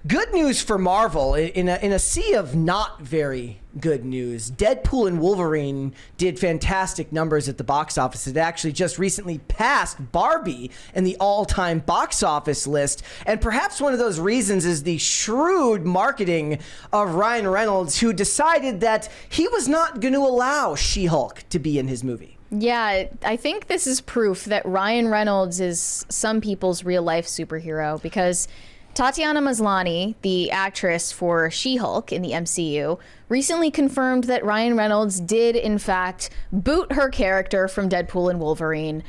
Good news for Marvel in a sea of not very good news. Deadpool and Wolverine did fantastic numbers at the box office. It actually just recently passed Barbie in the all-time box office list. And perhaps one of those reasons is the shrewd marketing of Ryan Reynolds, who decided that he was not going to allow She-Hulk to be in his movie. Yeah, I think this is proof that Ryan Reynolds is some people's real-life superhero, because Tatiana Maslany, the actress for She-Hulk in the MCU, recently confirmed that Ryan Reynolds did, in fact, boot her character from Deadpool and Wolverine,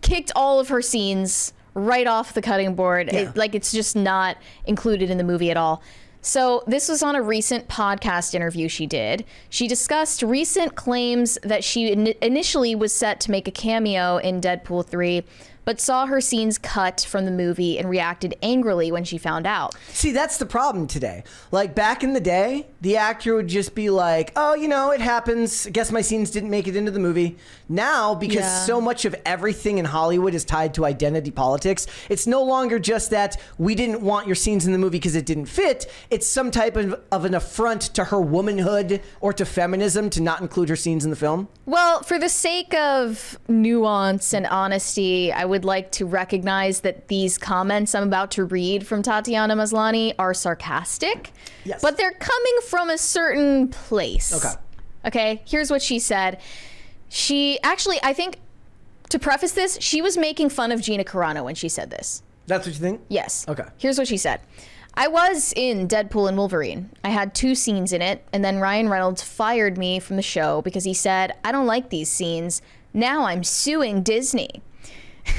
kicked all of her scenes right off the cutting board. Yeah. It's just not included in the movie at all. So this was on a recent podcast interview she did. She discussed recent claims that she initially was set to make a cameo in Deadpool 3, but saw her scenes cut from the movie and reacted angrily when she found out. See, that's the problem today. Like, back in the day, the actor would just be like, oh, you know, it happens. I guess my scenes didn't make it into the movie. Now, because so much of everything in Hollywood is tied to identity politics, it's no longer just that we didn't want your scenes in the movie because it didn't fit. It's some type of an affront to her womanhood or to feminism to not include her scenes in the film. Well, for the sake of nuance and honesty, I would like to recognize that these comments I'm about to read from Tatiana Maslany are sarcastic. Yes. But they're coming from a certain place. Okay, here's what she said. She actually, I think, to preface this, she was making fun of Gina Carano when she said this. That's what you think? Yes. Okay. Here's what she said. I was in Deadpool and Wolverine. I had 2 scenes in it, and then Ryan Reynolds fired me from the show because he said, I don't like these scenes. Now I'm suing Disney.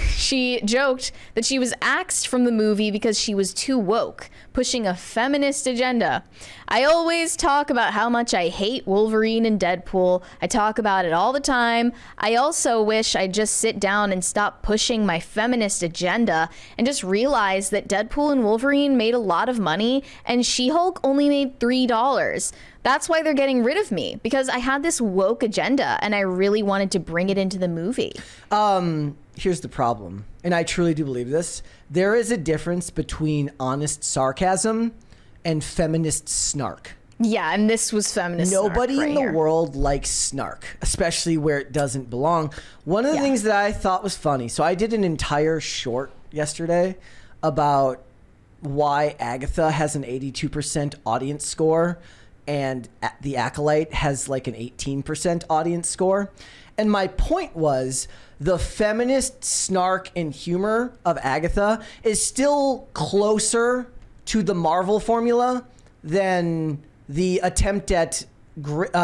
She joked that she was axed from the movie because she was too woke, pushing a feminist agenda. I always talk about how much I hate Wolverine and Deadpool. I talk about it all the time. I also wish I'd just sit down and stop pushing my feminist agenda and just realize that Deadpool and Wolverine made a lot of money and She-Hulk only made $3. That's why they're getting rid of me, because I had this woke agenda and I really wanted to bring it into the movie. Here's the problem, and I truly do believe this. There is a difference between honest sarcasm and feminist snark. Yeah, and this was feminist Nobody snark right in the here. world likes snark, especially where it doesn't belong. One of the things that I thought was funny, so I did an entire short yesterday about why Agatha has an 82% audience score and The Acolyte has like an 18% audience score. And my point was, the feminist snark and humor of Agatha is still closer to the Marvel formula than the attempt at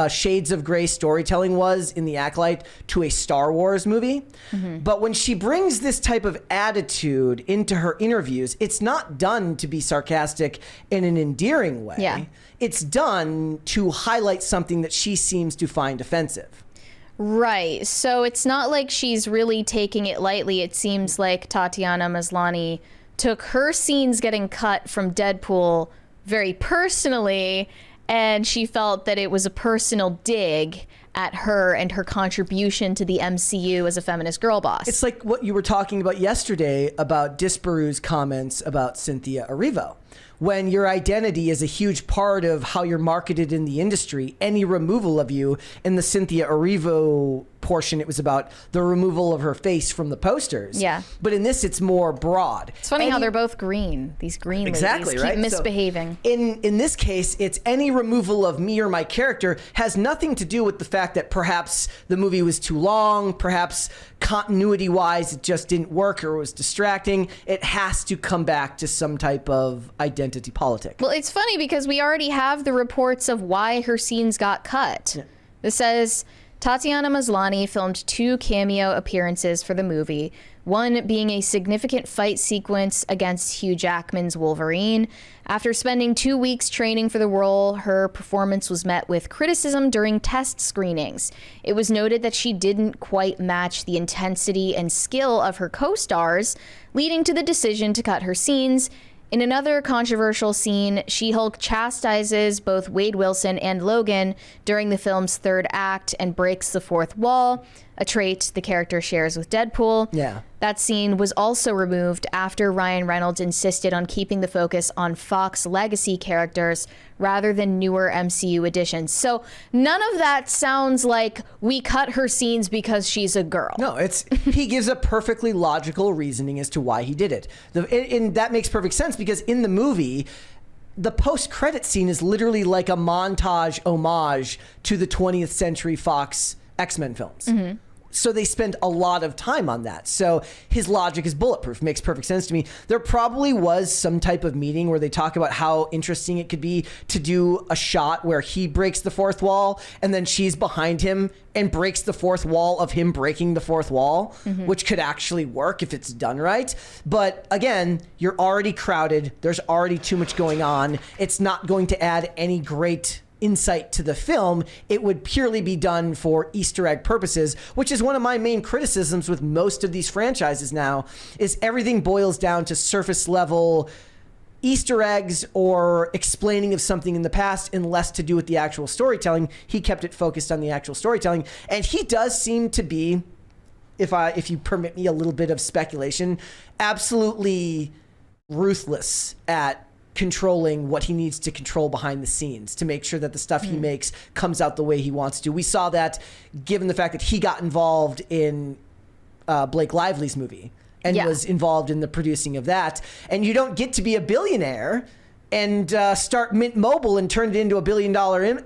shades of gray storytelling was in The Acolyte to a Star Wars movie. But when she brings this type of attitude into her interviews, it's not done to be sarcastic in an endearing way. Yeah. It's done to highlight something that she seems to find offensive. Right. So it's not like she's really taking it lightly. It seems like Tatiana Maslany took her scenes getting cut from Deadpool very personally, and she felt that it was a personal dig at her and her contribution to the MCU as a feminist girl boss. It's like what you were talking about yesterday about Disparu's comments about Cynthia Erivo. When your identity is a huge part of how you're marketed in the industry, any removal of you in the Cynthia Erivo portion, it was about the removal of her face from the posters. Yeah. But in this, it's more broad. It's funny how they're both green. These green Exactly, ladies right? keep misbehaving. So in this case, it's any removal of me or my character has nothing to do with the fact that perhaps the movie was too long, perhaps continuity-wise it just didn't work or it was distracting. It has to come back to some type of identity politic. Well, it's funny because we already have the reports of why her scenes got cut. Yeah. This says Tatiana Maslany filmed 2 cameo appearances for the movie, one being a significant fight sequence against Hugh Jackman's Wolverine. After spending 2 weeks training for the role, her performance was met with criticism during test screenings. It was noted that she didn't quite match the intensity and skill of her co-stars, leading to the decision to cut her scenes. In another controversial scene, She-Hulk chastises both Wade Wilson and Logan during the film's 3rd act and breaks the 4th wall, a trait the character shares with Deadpool. Yeah. That scene was also removed after Ryan Reynolds insisted on keeping the focus on Fox legacy characters rather than newer MCU additions. So none of that sounds like we cut her scenes because she's a girl. No, he gives a perfectly logical reasoning as to why he did it. And that makes perfect sense because in the movie, the post-credit scene is literally like a montage homage to the 20th Century Fox X-Men films. Mm-hmm. So they spend a lot of time on that. So his logic is bulletproof. Makes perfect sense to me. There probably was some type of meeting where they talk about how interesting it could be to do a shot where he breaks the fourth wall and then she's behind him and breaks the fourth wall of him breaking the fourth wall, which could actually work if it's done right. But again, you're already crowded. There's already too much going on. It's not going to add any great insight to the film. It would purely be done for Easter egg purposes, which is one of my main criticisms with most of these franchises now, is everything boils down to surface level Easter eggs or explaining of something in the past and less to do with the actual storytelling. He kept it focused on the actual storytelling. And he does seem to be, if you permit me a little bit of speculation, absolutely ruthless at controlling what he needs to control behind the scenes to make sure that the stuff he makes comes out the way he wants to. We saw that given the fact that he got involved in Blake Lively's movie and was involved in the producing of that. And you don't get to be a billionaire and start Mint Mobile and turn it into $1 billion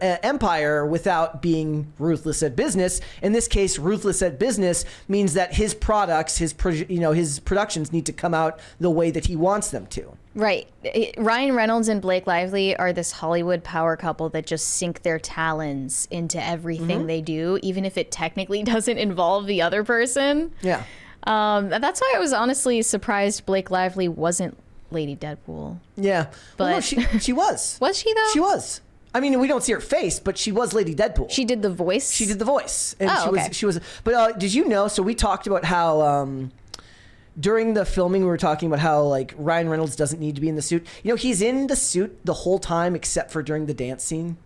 empire without being ruthless at business. In this case, ruthless at business means that his products, his productions need to come out the way that he wants them to. Right. Ryan Reynolds and Blake Lively are this Hollywood power couple that just sink their talons into everything they do, even if it technically doesn't involve the other person. Yeah. That's why I was honestly surprised Blake Lively wasn't Lady Deadpool. Yeah. But well, no, she was. Was she though? She was. I mean, we don't see her face, but she was Lady Deadpool. She did the voice? She did the voice. And okay. She was. But did you know, so we talked about how during the filming we were talking about how like Ryan Reynolds doesn't need to be in the suit. You know, he's in the suit the whole time except for during the dance scene.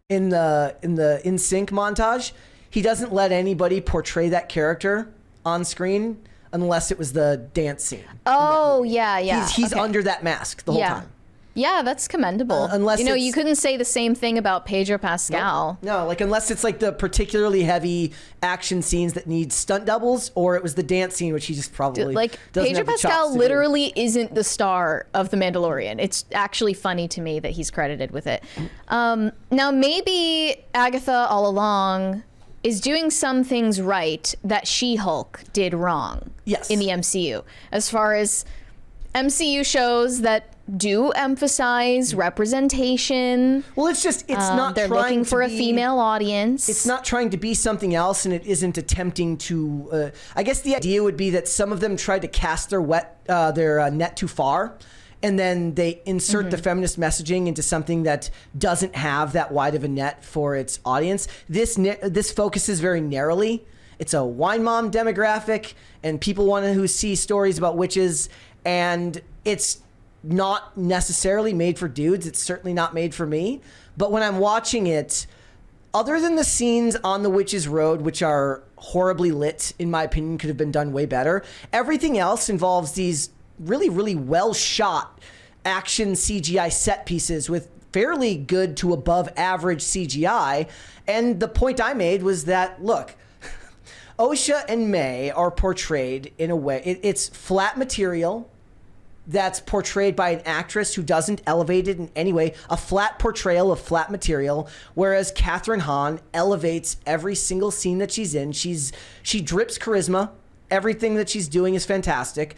In the In Sync montage, he doesn't let anybody portray that character on screen unless it was the dance scene. Oh, yeah. He's under that mask the whole time. Yeah, that's commendable. Unless you couldn't say the same thing about Pedro Pascal. No, like unless it's like the particularly heavy action scenes that need stunt doubles, or it was the dance scene, which he just probably like doesn't Pedro have the chops Pascal to literally isn't the star of The Mandalorian. It's actually funny to me that he's credited with it. Now maybe Agatha all along is doing some things right that She-Hulk did wrong. Yes. In the MCU, as far as MCU shows that do emphasize representation. Well, it's not. They're looking for a female audience. It's not trying to be something else, and it isn't attempting to. I guess the idea would be that some of them tried to cast their net too far, and then they insert the feminist messaging into something that doesn't have that wide of a net for its audience. This focuses very narrowly. It's a wine mom demographic, and people want to see stories about witches, and it's not necessarily made for dudes. It's certainly not made for me. But when I'm watching it, other than the scenes on the Witch's Road, which are horribly lit, in my opinion, could have been done way better, everything else involves these really, really well shot action CGI set pieces with fairly good to above average CGI. And the point I made was that, look, Osha and May are portrayed in a way, it's flat material that's portrayed by an actress who doesn't elevate it in any way, a flat portrayal of flat material, whereas Kathryn Hahn elevates every single scene that she's in. She drips charisma. Everything that she's doing is fantastic.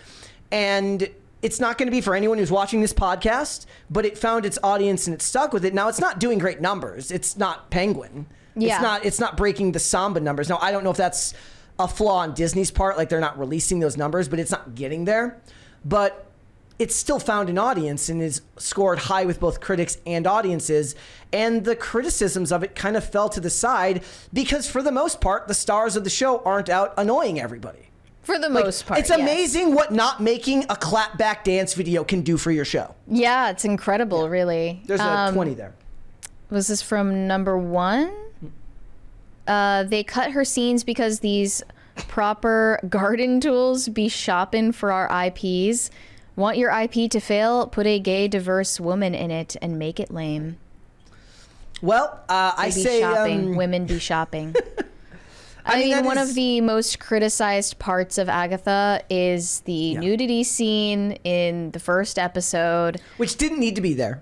And it's not going to be for anyone who's watching this podcast, but it found its audience and it stuck with it. Now, it's not doing great numbers. It's not Penguin. Yeah. It's not breaking the Samba numbers. Now, I don't know if that's a flaw on Disney's part, like they're not releasing those numbers, but it's not getting there. But it's still found an audience and is scored high with both critics and audiences. And the criticisms of it kind of fell to the side because for the most part, the stars of the show aren't out annoying everybody. For the most part, it's amazing what not making a clapback dance video can do for your show. Yeah, it's incredible, really. There's a 20 there. Was this from number 1? They cut her scenes because these proper garden tools be shopping for our IPs? Want your IP to fail? Put a gay, diverse woman in it and make it lame. Well, I say shopping. Women be shopping. I mean, one of the most criticized parts of Agatha is the nudity scene in the first episode, which didn't need to be there.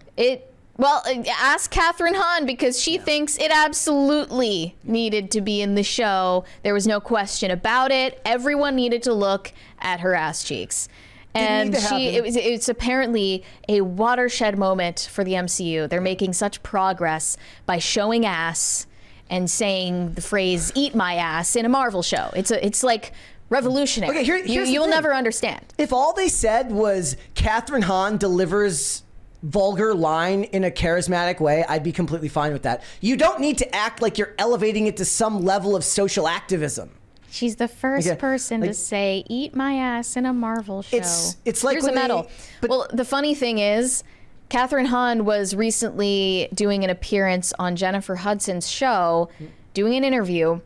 Well, ask Catherine Hahn, because she thinks it absolutely needed to be in the show. There was no question about it. Everyone needed to look at her ass cheeks. And it's apparently a watershed moment for the MCU. They're making such progress by showing ass and saying the phrase "eat my ass" in a Marvel show. It's like revolutionary. Okay, you'll never understand. If all they said was Catherine Hahn delivers vulgar line in a charismatic way, I'd be completely fine with that. You don't need to act like you're elevating it to some level of social activism. She's the first person to say "eat my ass" in a Marvel show. It's like here's a medal. Well, the funny thing is, Catherine Hahn was recently doing an appearance on Jennifer Hudson's show, doing an interview,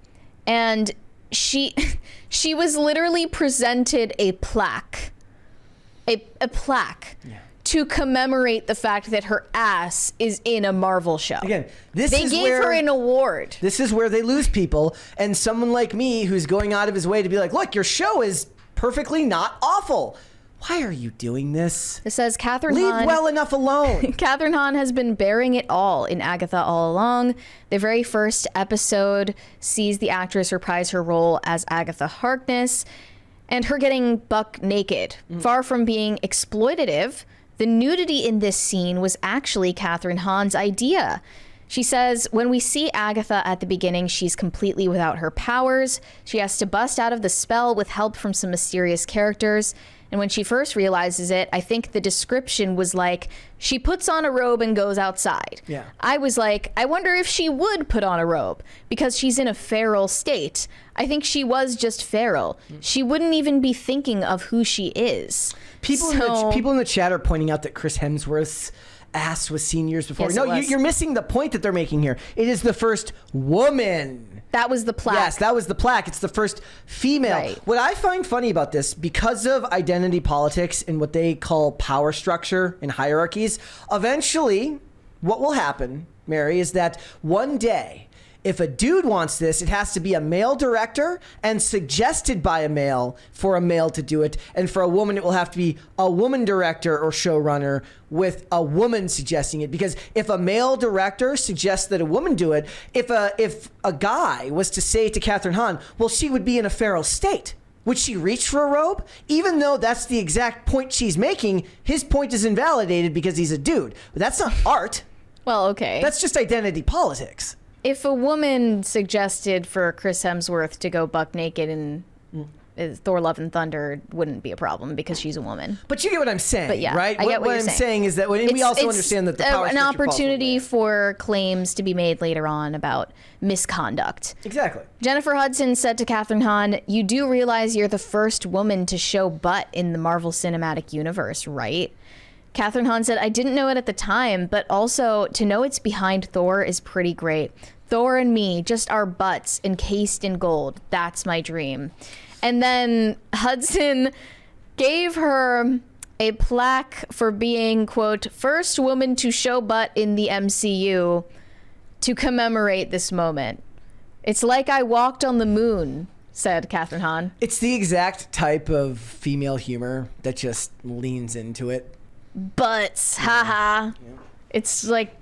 and she was literally presented a plaque, a plaque. Yeah. To commemorate the fact that her ass is in a Marvel show. Again, they gave her an award. This is where they lose people, and someone like me who's going out of his way to be like, look, your show is perfectly not awful. Why are you doing this? It says Catherine Leave Hahn. well enough alone. Catherine Hahn has been bearing it all in Agatha all along. The very first episode sees the actress reprise her role as Agatha Harkness, and her getting buck naked. Far from being exploitative, the nudity in this scene was actually Catherine Hahn's idea. She says, when we see Agatha at the beginning, she's completely without her powers. She has to bust out of the spell with help from some mysterious characters. And when she first realizes it, I think the description was like, she puts on a robe and goes outside. Yeah. I was like, I wonder if she would put on a robe because she's in a feral state. I think she was just feral. She wouldn't even be thinking of who she is. People in the chat are pointing out that Chris Hemsworth's ass was seen years before. Yes, no, you're missing the point that they're making here. It is the first woman. That was the plaque. Yes, that was the plaque. It's the first female. Right. What I find funny about this, because of identity politics and what they call power structure and hierarchies, eventually what will happen, Mary, is that one day, if a dude wants this, it has to be a male director and suggested by a male for a male to do it. And for a woman, it will have to be a woman director or showrunner with a woman suggesting it. Because if a male director suggests that a woman do it, if a guy was to say to Catherine Hahn, well, she would be in a feral state. Would she reach for a robe? Even though that's the exact point she's making, his point is invalidated because he's a dude. But that's not art. Well, okay. That's just identity politics. If a woman suggested for Chris Hemsworth to go buck naked in Thor: Love and Thunder, it wouldn't be a problem because she's a woman. But you get what I'm saying, but yeah, right? I get what I'm saying is that we also understand that the power an opportunity for claims to be made later on about misconduct. Exactly. Jennifer Hudson said to Catherine Hahn, "You do realize you're the first woman to show butt in the Marvel Cinematic Universe, right?" Catherine Hahn said, "I didn't know it at the time, but also to know it's behind Thor is pretty great. Thor and me, just our butts encased in gold. That's my dream." And then Hudson gave her a plaque for being, quote, first woman to show butt in the MCU to commemorate this moment. "It's like I walked on the moon," said Catherine Hahn. It's the exact type of female humor that just leans into it. Butts, haha. Yeah. It's like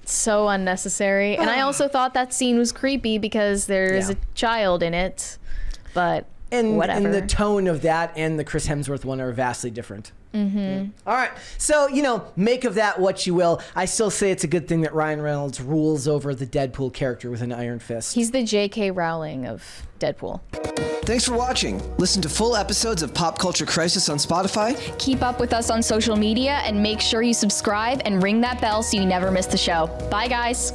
so unnecessary. And I also thought that scene was creepy because there's a child in it. But whatever. And the tone of that and the Chris Hemsworth one are vastly different. Yeah. All right. So, make of that what you will. I still say it's a good thing that Ryan Reynolds rules over the Deadpool character with an iron fist. He's the J.K. Rowling of Deadpool. Thanks for watching. Listen to full episodes of Pop Culture Crisis on Spotify. Keep up with us on social media and make sure you subscribe and ring that bell so you never miss the show. Bye, guys.